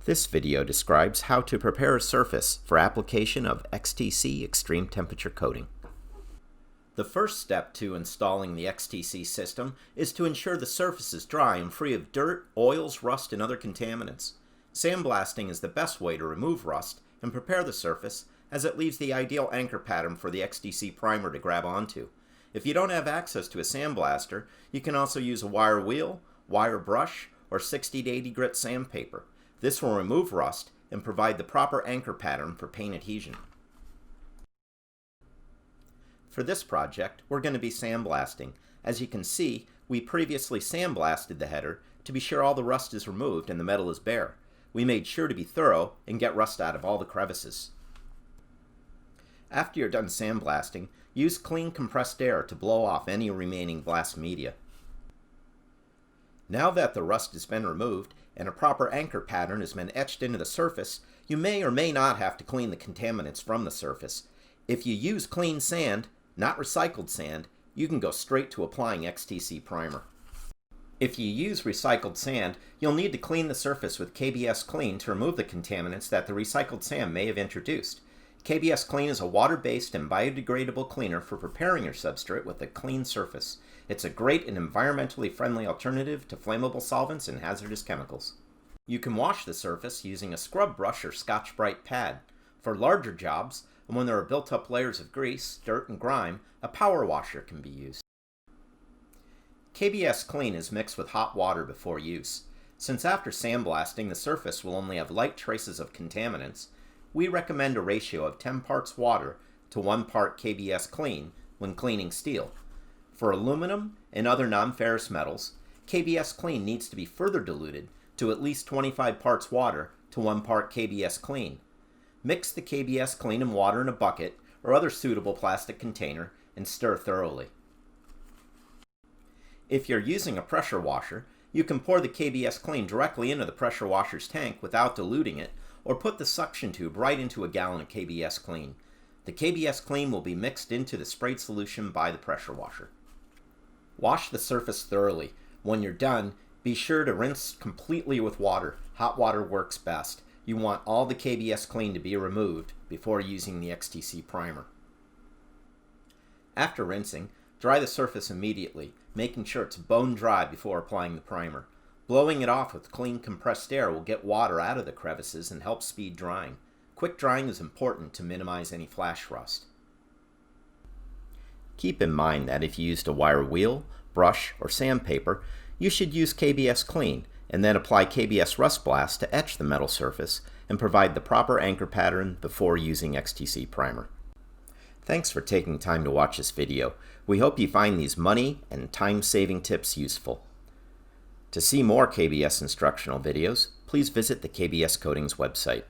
This video describes how to prepare a surface for application of XTC extreme temperature coating. The first step to installing the XTC system is to ensure the surface is dry and free of dirt, oils, rust, and other contaminants. Sandblasting is the best way to remove rust and prepare the surface, as it leaves the ideal anchor pattern for the XTC primer to grab onto. If you don't have access to a sandblaster, you can also use a wire wheel, wire brush, or 60 to 80 grit sandpaper. This will remove rust and provide the proper anchor pattern for paint adhesion. For this project, we're going to be sandblasting. As you can see, we previously sandblasted the header to be sure all the rust is removed and the metal is bare. We made sure to be thorough and get rust out of all the crevices. After you're done sandblasting, use clean compressed air to blow off any remaining blast media. Now that the rust has been removed and a proper anchor pattern has been etched into the surface, you may or may not have to clean the contaminants from the surface. If you use clean sand, not recycled sand, you can go straight to applying XTC primer. If you use recycled sand, you'll need to clean the surface with KBS Clean to remove the contaminants that the recycled sand may have introduced. KBS Clean is a water-based and biodegradable cleaner for preparing your substrate with a clean surface. It's a great and environmentally friendly alternative to flammable solvents and hazardous chemicals. You can wash the surface using a scrub brush or Scotch-Brite pad. For larger jobs, and when there are built-up layers of grease, dirt, and grime, a power washer can be used. KBS Clean is mixed with hot water before use. Since after sandblasting the surface will only have light traces of contaminants, we recommend a ratio of 10 parts water to 1 part KBS Clean when cleaning steel. For aluminum and other non-ferrous metals, KBS Clean needs to be further diluted to at least 25 parts water to 1 part KBS Clean. Mix the KBS Clean and water in a bucket or other suitable plastic container and stir thoroughly. If you're using a pressure washer, you can pour the KBS Clean directly into the pressure washer's tank without diluting it, or put the suction tube right into a gallon of KBS Clean. The KBS Clean will be mixed into the sprayed solution by the pressure washer. Wash the surface thoroughly. When you're done, be sure to rinse completely with water. Hot water works best. You want all the KBS Clean to be removed before using the XTC primer. After rinsing, dry the surface immediately, making sure it's bone dry before applying the primer. Blowing it off with clean compressed air will get water out of the crevices and help speed drying. Quick drying is important to minimize any flash rust. Keep in mind that if you used a wire wheel, brush, or sandpaper, you should use KBS Clean and then apply KBS Rust Blast to etch the metal surface and provide the proper anchor pattern before using XTC primer. Thanks for taking time to watch this video. We hope you find these money and time-saving tips useful. To see more KBS instructional videos, please visit the KBS Coatings website.